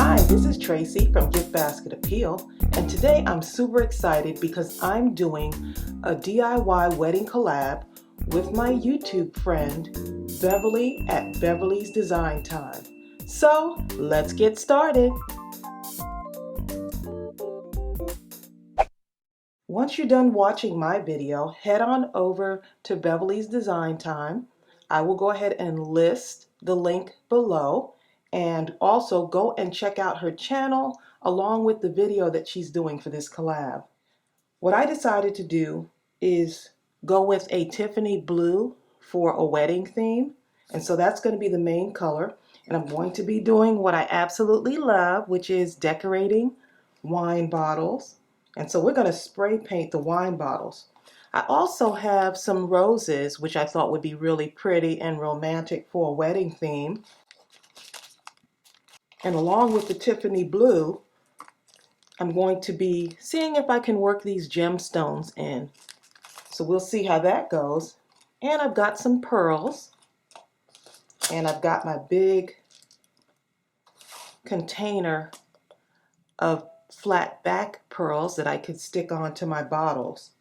Hi, this is Tracy from GiftBasketappeal, and today I'm super excited because I'm doing a DIY wedding collab with my YouTube friend Beverly at Beverly's Design Time. So let's get started. Once you're done watching my video, head on over to Beverly's Design Time. I will go ahead and list the link below, and also go and check out her channel along with the video that she's doing for this collab. What I decided to do is go with a Tiffany Blue for a wedding theme, and so that's going to be the main color. And I'm going to be doing what I absolutely love, which is decorating wine bottles. And so we're going to spray paint the wine bottles. I also have some roses, which I thought would be really pretty and romantic for a wedding theme. And along with the Tiffany Blue, I'm going to be seeing if I can work these gemstones in. So we'll see how that goes. And I've got some pearls. And I've got my big container of flat back pearls that I could stick onto my bottles.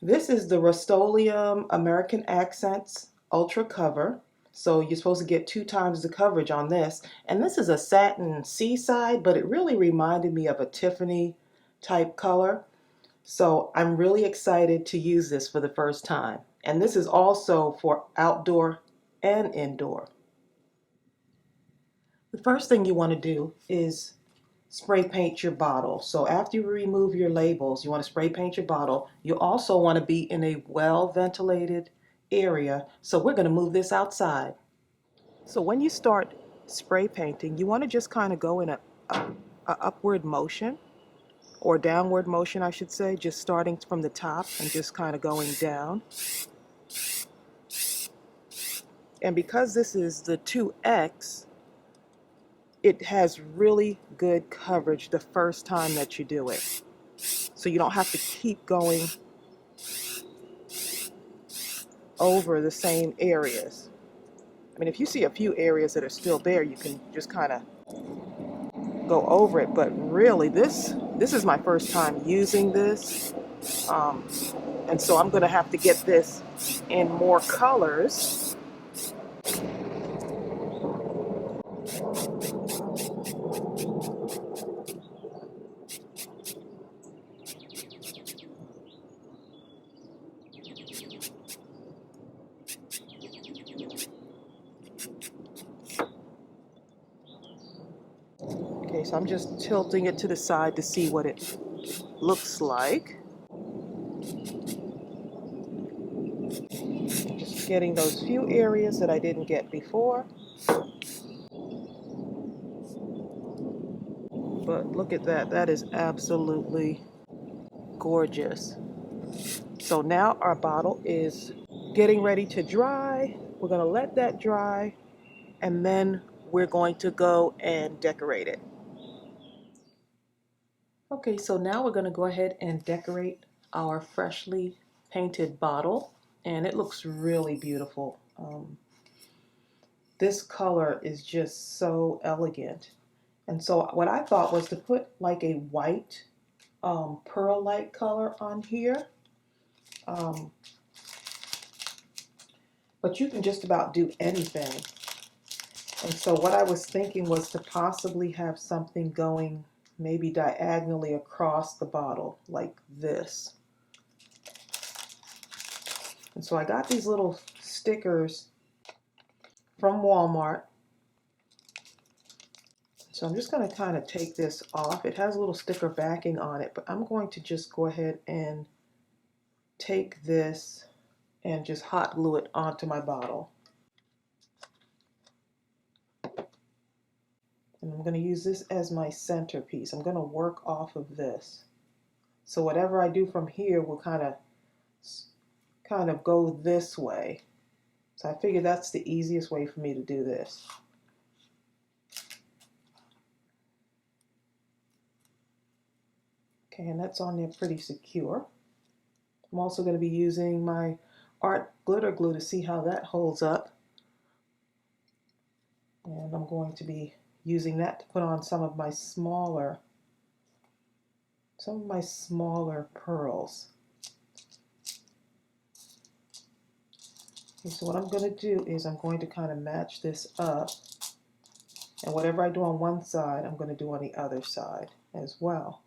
This is the Rust-Oleum American Accents Ultra Cover. So you're supposed to get 2 times the coverage on this. And this is a satin Seaside, but it really reminded me of a Tiffany type color. So I'm really excited to use this for the first time. And this is also for outdoor and indoor. The first thing you want to do is spray paint your bottle. So after you remove your labels, you want to spray paint your bottle. You also want to be in a well-ventilated area. So we're going to move this outside. So when you start spray painting, you want to just kind of go in a upward motion, or downward motion, I should say, just starting from the top and just kind of going down. And because this is the 2X, it has really good coverage the first time that you do it. So you don't have to keep going over the same areas. I mean, if you see a few areas that are still there, you can just kind of go over it. But really, this is my first time using this. And so I'm going to have to get this in more colors. Okay, so I'm just tilting it to the side to see what it looks like. Just getting those few areas that I didn't get before. But look at that, that is absolutely gorgeous. So now our bottle is getting ready to dry. We're going to let that dry, and then we're going to go and decorate it. Okay, so now we're going to go ahead and decorate our freshly painted bottle, and it looks really beautiful. This color is just so elegant. And so what I thought was to put like a white pearl-like color on here. But you can just about do anything. And so what I was thinking was to possibly have something going maybe diagonally across the bottle like this. And so I got these little stickers from Walmart. So I'm just going to kind of take this off. It has a little sticker backing on it, but I'm going to just go ahead and take this and just hot glue it onto my bottle. And I'm going to use this as my centerpiece. I'm going to work off of this. So whatever I do from here will kind of go this way. So I figure that's the easiest way for me to do this. Okay, and that's on there pretty secure. I'm also going to be using my art glitter glue to see how that holds up. And I'm going to be using that to put on some of my smaller pearls. Okay, so what I'm going to do is I'm going to kind of match this up, and whatever I do on one side, I'm going to do on the other side as well.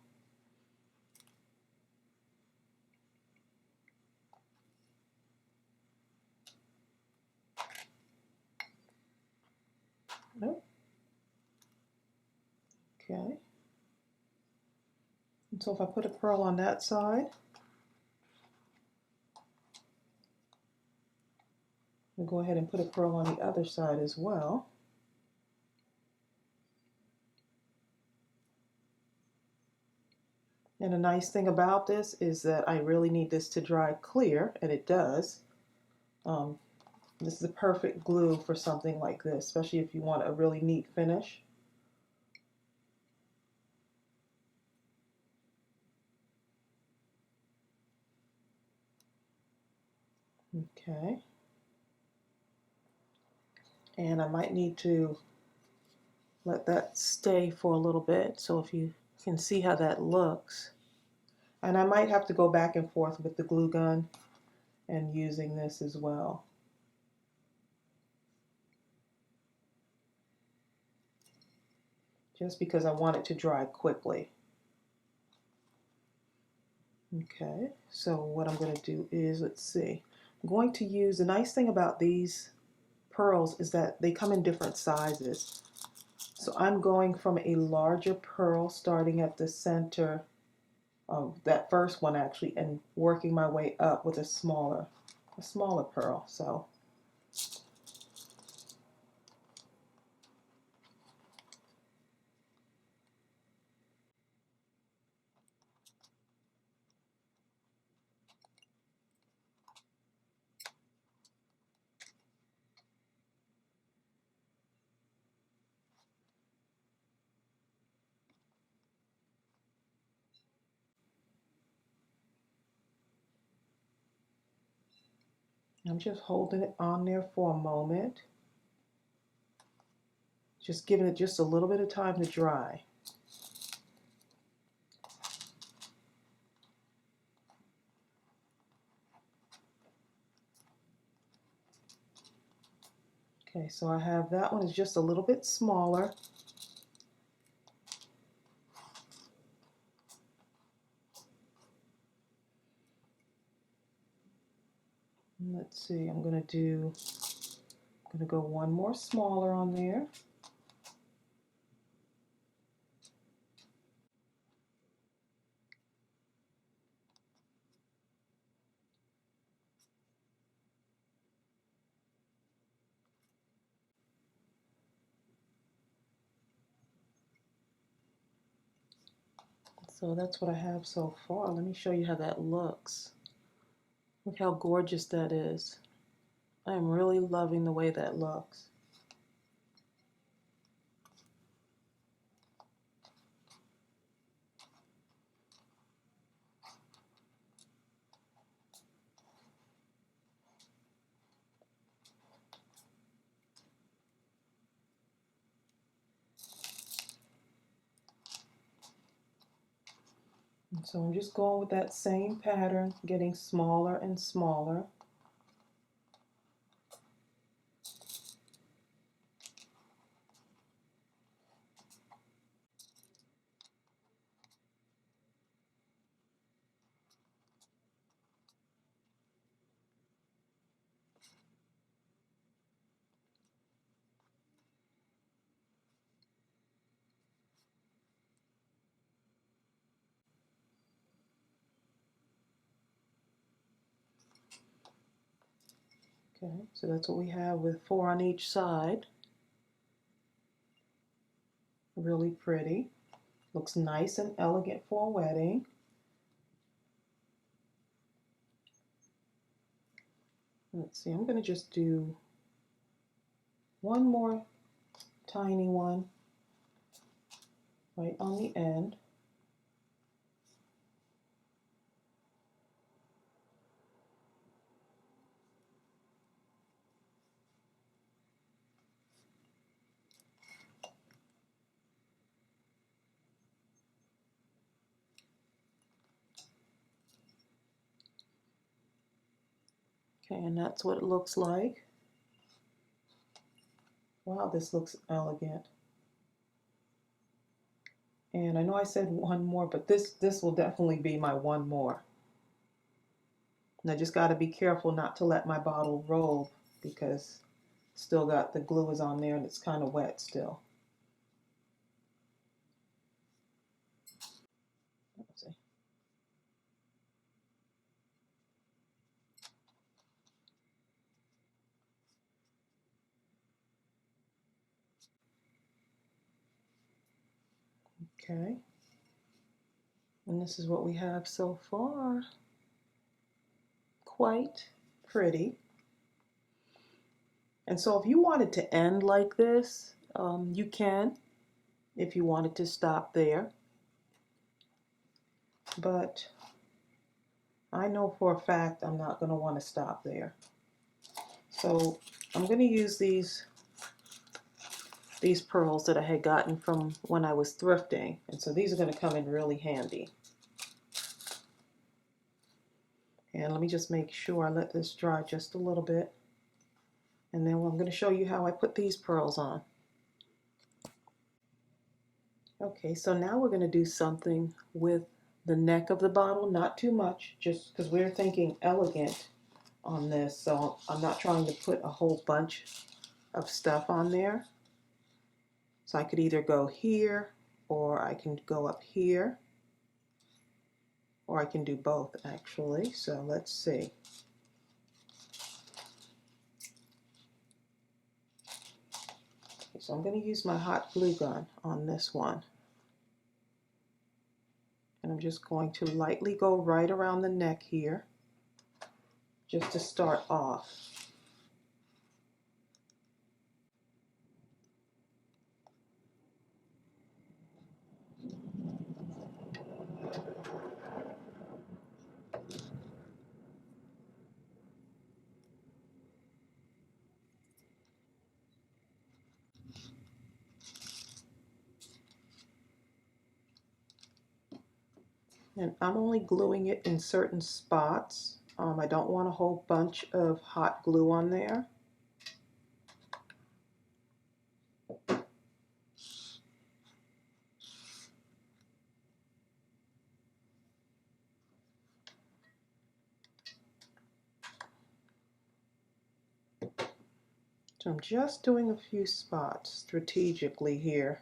Okay. And so if I put a pearl on that side, I'll go ahead and put a pearl on the other side as well. And the nice thing about this is that I really need this to dry clear, and it does. This is a perfect glue for something like this, especially if you want a really neat finish. Okay. And I might need to let that stay for a little bit, so if you can see how that looks. And I might have to go back and forth with the glue gun and using this as well. Just because I want it to dry quickly. Okay, so what I'm going to do is, let's see, I'm going to use, the nice thing about these pearls is that they come in different sizes. So I'm going from a larger pearl starting at the center of that first one actually, and working my way up with a smaller pearl. So I'm just holding it on there for a moment, just giving it just a little bit of time to dry. Okay, so I have that one is just a little bit smaller. Let's see, I'm going to go one more smaller on there. So that's what I have so far. Let me show you how that looks. Look how gorgeous that is. I am really loving the way that looks. And so I'm just going with that same pattern, getting smaller and smaller. Okay, so that's what we have with 4 on each side. Really pretty. Looks nice and elegant for a wedding. Let's see, I'm going to just do one more tiny one right on the end. Okay, and that's what it looks like. Wow, this looks elegant. And I know I said one more, but this will definitely be my one more. And I just got to be careful not to let my bottle roll because still got the glue is on there and it's kind of wet still. Let's see. Okay. And this is what we have so far. Quite pretty. And so if you wanted to end like this, you can, if you wanted to stop there. But I know for a fact I'm not going to want to stop there. So I'm going to use these pearls that I had gotten from when I was thrifting. And so these are going to come in really handy. And let me just make sure I let this dry just a little bit. And then I'm going to show you how I put these pearls on. Okay, so now we're going to do something with the neck of the bottle, not too much, just because we're thinking elegant on this. So I'm not trying to put a whole bunch of stuff on there. So I could either go here, or I can go up here, or I can do both actually. So let's see. Okay, so I'm going to use my hot glue gun on this one. And I'm just going to lightly go right around the neck here, just to start off. And I'm only gluing it in certain spots. I don't want a whole bunch of hot glue on there. So I'm just doing a few spots strategically here.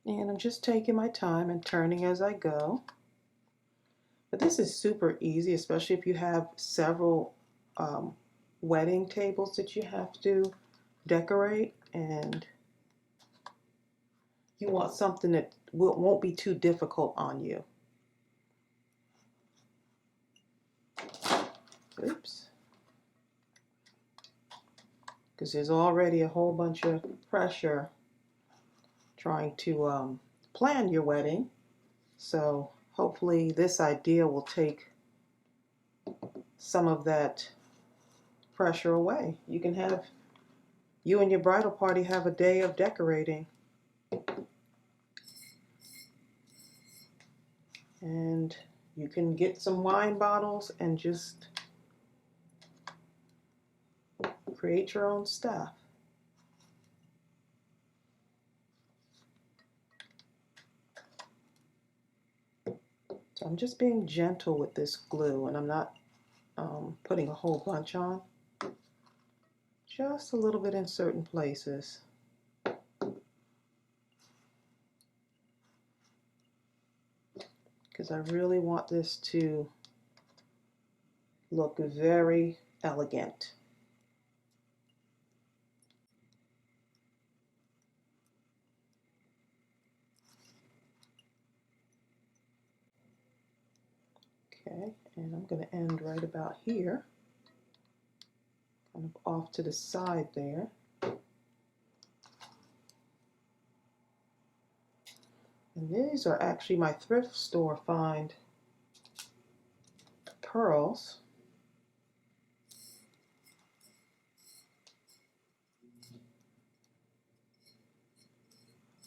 And I'm just taking my time and turning as I go. But this is super easy, especially if you have several wedding tables that you have to decorate, and you want something that won't be too difficult on you. Oops. Because there's already a whole bunch of pressure trying to plan your wedding. So hopefully this idea will take some of that pressure away. You can have, you and your bridal party have a day of decorating. And you can get some wine bottles and just create your own stuff. So I'm just being gentle with this glue, and I'm not putting a whole bunch on. Just a little bit in certain places. Because I really want this to look very elegant. Okay, and I'm going to end right about here, kind of off to the side there. And these are actually my thrift store find pearls.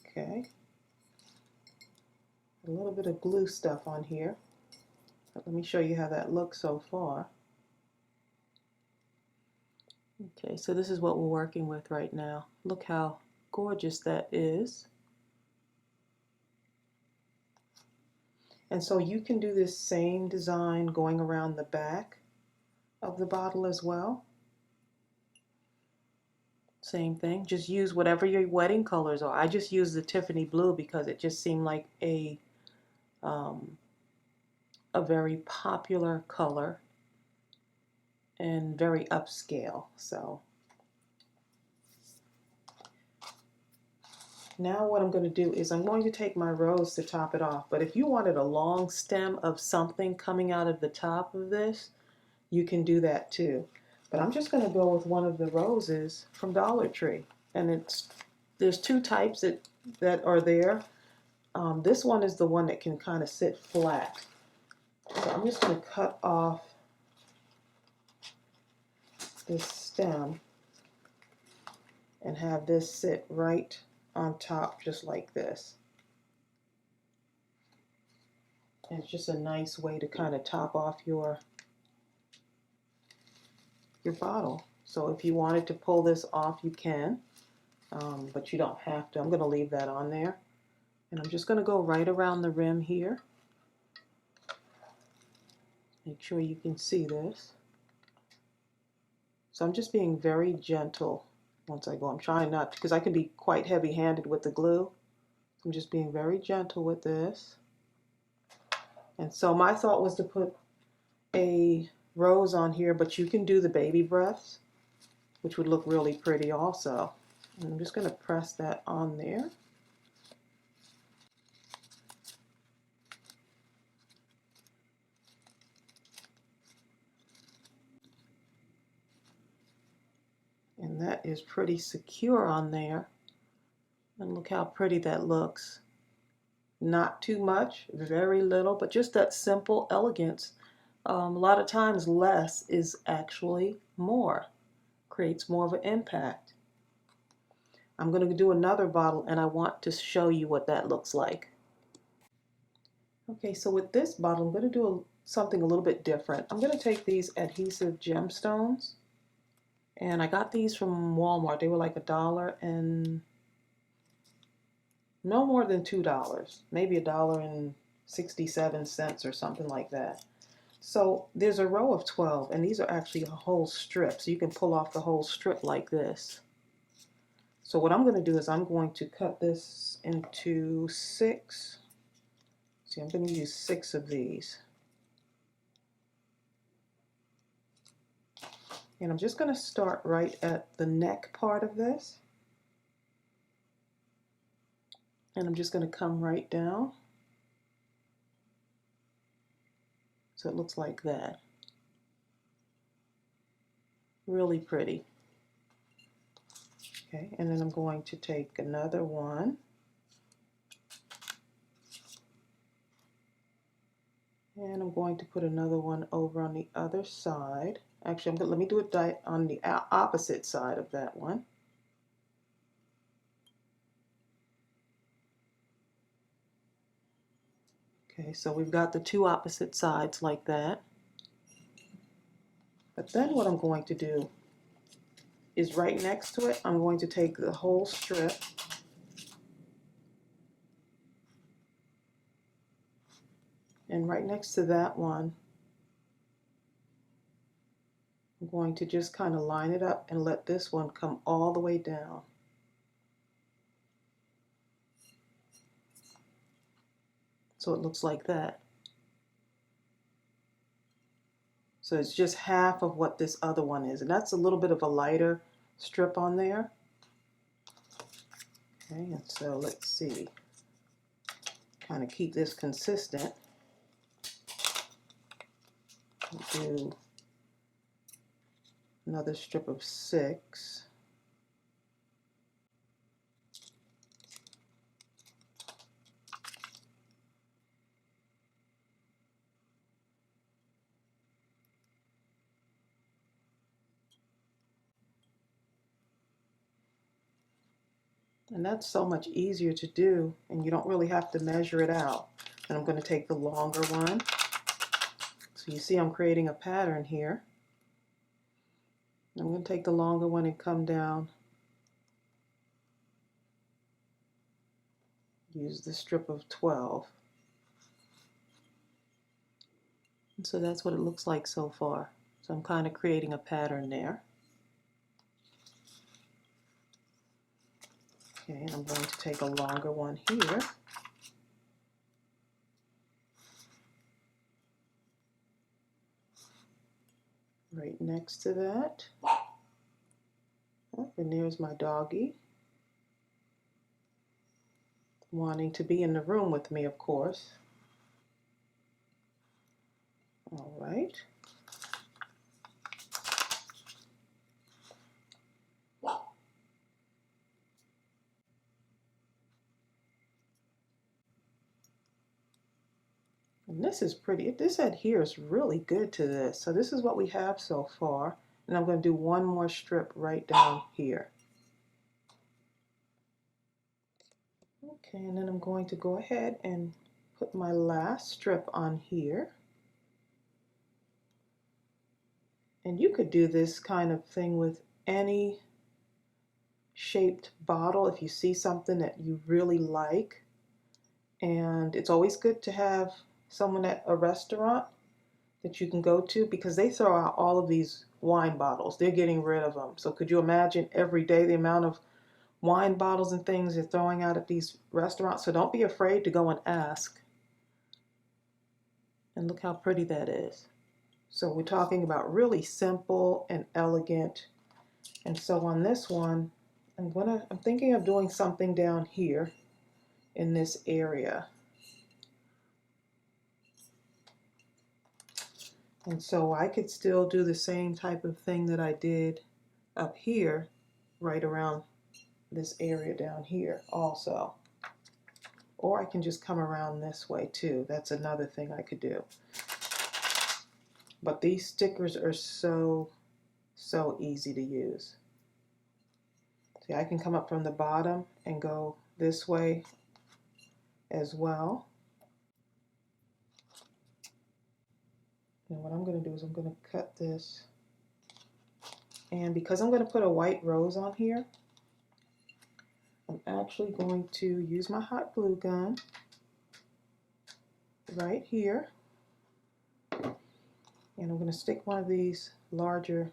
Okay. A little bit of glue stuff on here. But let me show you how that looks so far. Okay, so this is what we're working with right now. Look how gorgeous that is. And so you can do this same design going around the back of the bottle as well. Same thing, just use whatever your wedding colors are. I just used the Tiffany Blue because it just seemed like a very popular color and very upscale. So now what I'm going to do is I'm going to take my rose to top it off. But if you wanted a long stem of something coming out of the top of this, you can do that too. But I'm just going to go with one of the roses from Dollar Tree. And there's two types that are there. This one is the one that can kind of sit flat. So I'm just going to cut off this stem and have this sit right on top just like this. And it's just a nice way to kind of top off your bottle. So if you wanted to pull this off, you can, but you don't have to. I'm going to leave that on there. And I'm just going to go right around the rim here. Make sure you can see this. So I'm just being very gentle once I go. I'm trying not to, because I can be quite heavy-handed with the glue. I'm just being very gentle with this. And so my thought was to put a rose on here, but you can do the baby breaths, which would look really pretty also. And I'm just going to press that on there. And that is pretty secure on there. And look how pretty that looks. Not too much, very little, but just that simple elegance. A lot of times less is actually more. Creates more of an impact. I'm going to do another bottle and I want to show you what that looks like. Okay, so with this bottle I'm going to do something a little bit different. I'm going to take these adhesive gemstones, and I got these from Walmart. They were like $1 and no more than $2, maybe $1.67 or something like that. So there's a row of 12, and these are actually a whole strip, so you can pull off the whole strip like this. So what I'm going to do is I'm going to cut this into 6. See, I'm going to use 6 of these. And I'm just going to start right at the neck part of this. And I'm just going to come right down. So it looks like that. Really pretty. Okay, and then I'm going to take another one. And I'm going to put another one over on the other side. Actually, let me do it on the opposite side of that one. Okay, so we've got the two opposite sides like that. But then what I'm going to do is right next to it, I'm going to take the whole strip and right next to that one, I'm going to just kind of line it up and let this one come all the way down. So it looks like that. So it's just half of what this other one is, and that's a little bit of a lighter strip on there. Okay, and so let's see. Kind of keep this consistent. Do another strip of 6. And that's so much easier to do, and you don't really have to measure it out. And I'm going to take the longer one. So you see I'm creating a pattern here. I'm going to take the longer one and come down. Use the strip of 12. And so that's what it looks like so far. So I'm kind of creating a pattern there. Okay, and I'm going to take a longer one here. Right next to that. Oh, and there's my doggy. Wanting to be in the room with me, of course. All right. And this is pretty, this adheres really good to this. So this is what we have so far. And I'm going to do one more strip right down here. Okay, and then I'm going to go ahead and put my last strip on here. And you could do this kind of thing with any shaped bottle if you see something that you really like. And it's always good to have someone at a restaurant that you can go to, because they throw out all of these wine bottles. They're getting rid of them. So could you imagine every day the amount of wine bottles and things they're throwing out at these restaurants? So don't be afraid to go and ask. And look how pretty that is. So we're talking about really simple and elegant. And so on this one, I'm thinking of doing something down here in this area. And so I could still do the same type of thing that I did up here, right around this area down here also. Or I can just come around this way too. That's another thing I could do. But these stickers are so easy to use. See, I can come up from the bottom and go this way as well. And what I'm going to do is I'm going to cut this. And because I'm going to put a white rose on here, I'm actually going to use my hot glue gun right here. And I'm going to stick one of these larger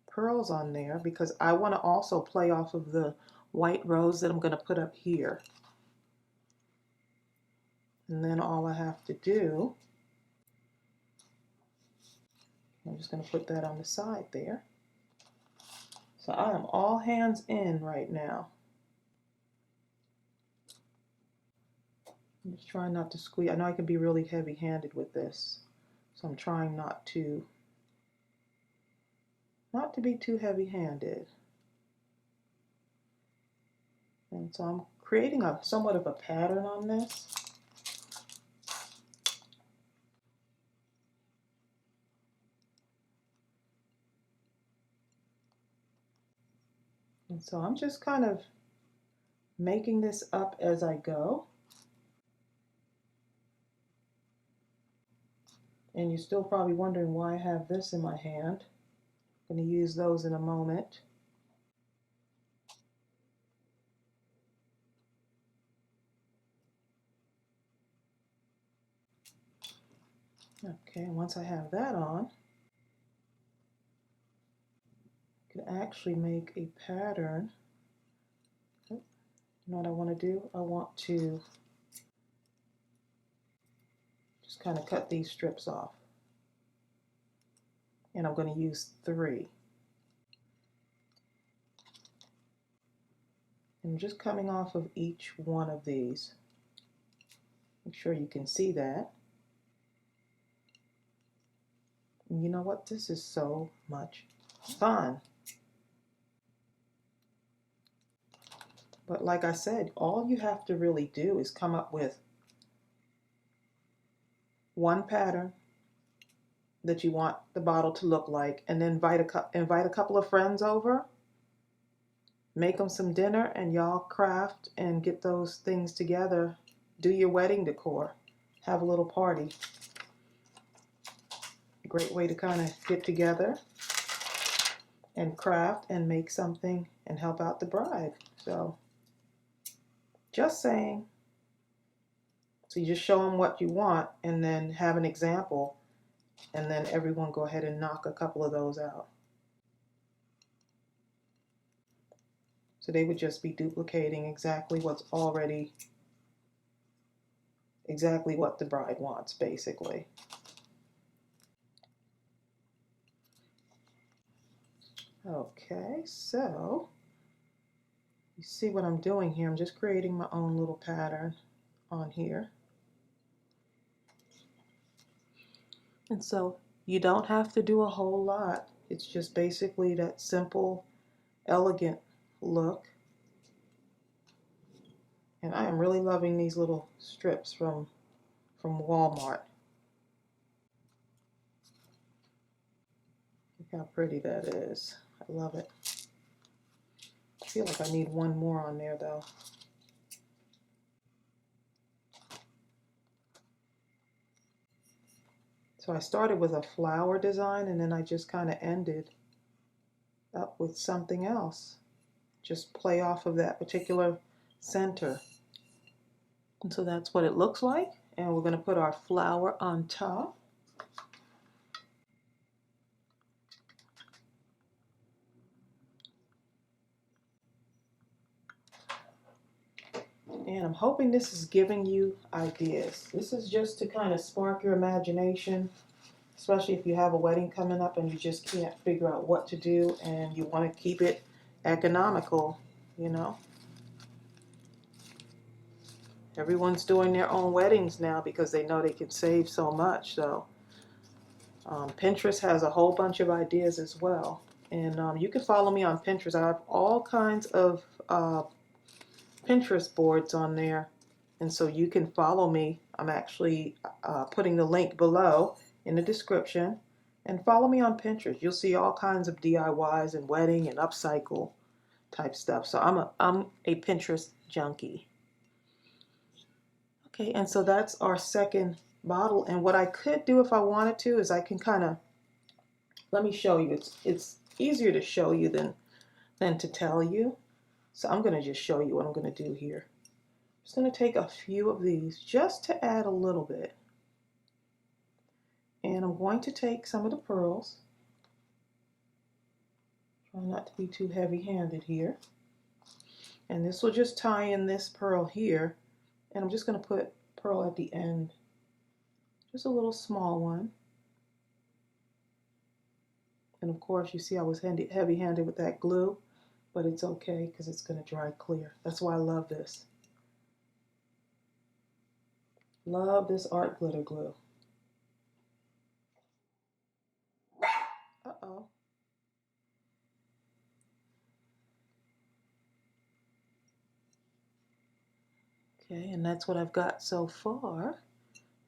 pearls on there because I want to also play off of the white rose that I'm going to put up here. And then all I have to do, I'm just going to put that on the side there. So I am all hands in right now. I'm just trying not to squeeze. I know I can be really heavy-handed with this, so I'm trying not to be too heavy-handed. And so I'm creating somewhat of a pattern on this. And so I'm just kind of making this up as I go. And you're still probably wondering why I have this in my hand. I'm going to use those in a moment. Okay, once I have that on, I can actually make a pattern. You know what I want to do? I want to just kind of cut these strips off. And I'm going to use 3. I'm just coming off of each one of these. Make sure you can see that. And you know what? This is so much fun. But like I said, all you have to really do is come up with one pattern that you want the bottle to look like, and then invite a couple of friends over make them some dinner and y'all craft and get those things together. Do your wedding decor. Have a little party. Great way to kind of get together and craft and make something and help out the bride. So just saying. So you just show them what you want and then have an example, and then everyone go ahead and knock a couple of those out. So they would just be duplicating exactly what's already, exactly what the bride wants, basically. Okay, so you see what I'm doing here. I'm just creating my own little pattern on here. And so you don't have to do a whole lot. It's just basically that simple, elegant look. And I am really loving these little strips from Walmart. Look how pretty that is. I love it. I feel like I need one more on there though. So I started with a flower design and then I just kind of ended up with something else. Just play off of that particular center. And so that's what it looks like. And we're going to put our flower on top. And I'm hoping this is giving you ideas. This is just to kind of spark your imagination, especially if you have a wedding coming up and you just can't figure out what to do and you want to keep it economical, you know. Everyone's doing their own weddings now because they know they can save so much. So Pinterest has a whole bunch of ideas as well. And you can follow me on Pinterest. I have all kinds of Pinterest boards on there. And so you can follow me. I'm actually putting the link below in the description. And follow me on Pinterest. You'll see all kinds of DIYs and wedding and upcycle type stuff. So I'm a Pinterest junkie. Okay, and so that's our second bottle. And what I could do if I wanted to is I can kind of, let me show you. It's easier to show you than to tell you. So I'm going to just show you what I'm going to do here. I'm just going to take a few of these just to add a little bit. And I'm going to take some of the pearls. Try not to be too heavy-handed here. And this will just tie in this pearl here. And I'm just going to put pearl at the end. Just a little small one. And of course, you see I was heavy-handed with that glue, but it's okay because it's going to dry clear. That's why I love this. Love this art glitter glue. Uh-oh. Okay, and that's what I've got so far.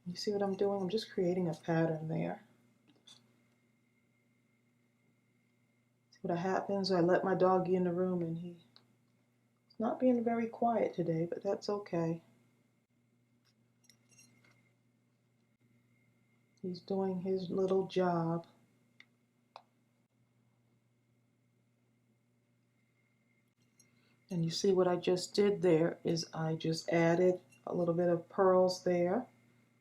You see what I'm doing? I'm just creating a pattern there. See what happens? I let my doggy in the room and he's not being very quiet today, but that's okay. He's doing his little job. And you see what I just did there is I just added a little bit of pearls there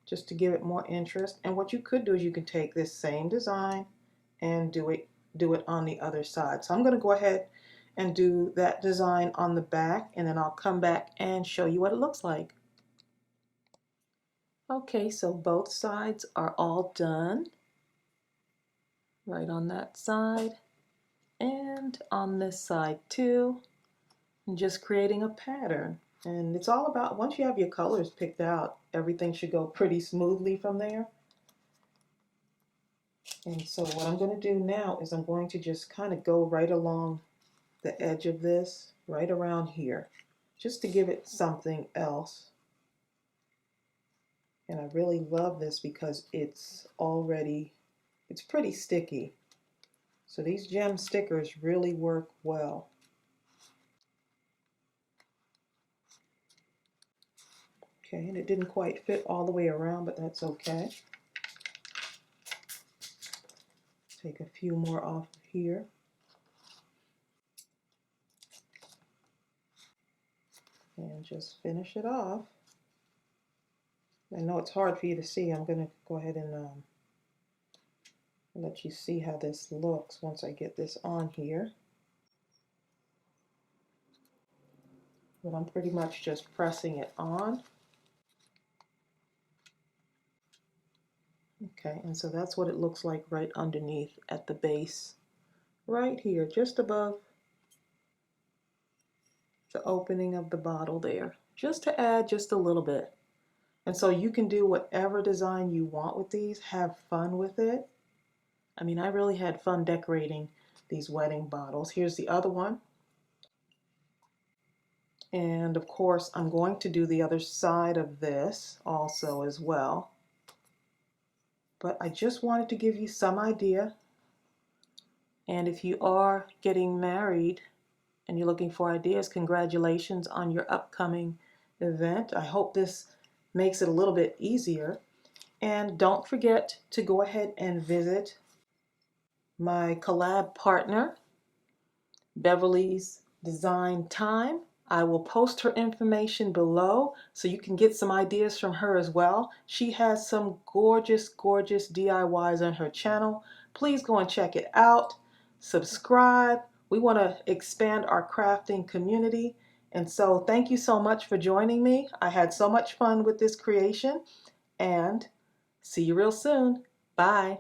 just to give it more interest. And what you could do is you can take this same design and do it on the other side. So I'm going to go ahead and do that design on the back, and then I'll come back and show you what it looks like. Okay, so both sides are all done. Right on that side and on this side too. And just creating a pattern. And it's all about, once you have your colors picked out, everything should go pretty smoothly from there. And so what I'm going to do now is I'm going to just kind of go right along the edge of this, right around here, just to give it something else. And I really love this because it's pretty sticky. So these gem stickers really work well. Okay, and it didn't quite fit all the way around, but that's okay. Take a few more off of here. And just finish it off. I know it's hard for you to see. I'm going to go ahead and let you see how this looks once I get this on here. But I'm pretty much just pressing it on. Okay, and so that's what it looks like right underneath at the base. Right here, just above the opening of the bottle there. Just to add just a little bit. And so you can do whatever design you want with these. Have fun with it. I mean, I really had fun decorating these wedding bottles. Here's the other one. And of course, I'm going to do the other side of this also as well. But I just wanted to give you some idea. And if you are getting married and you're looking for ideas, congratulations on your upcoming event. I hope this makes it a little bit easier. And don't forget to go ahead and visit my collab partner, Beverly's Design Time. I will post her information below so you can get some ideas from her as well. She has some gorgeous, gorgeous DIYs on her channel. Please go and check it out. Subscribe. We want to expand our crafting community. And so thank you so much for joining me. I had so much fun with this creation, and see you real soon. Bye.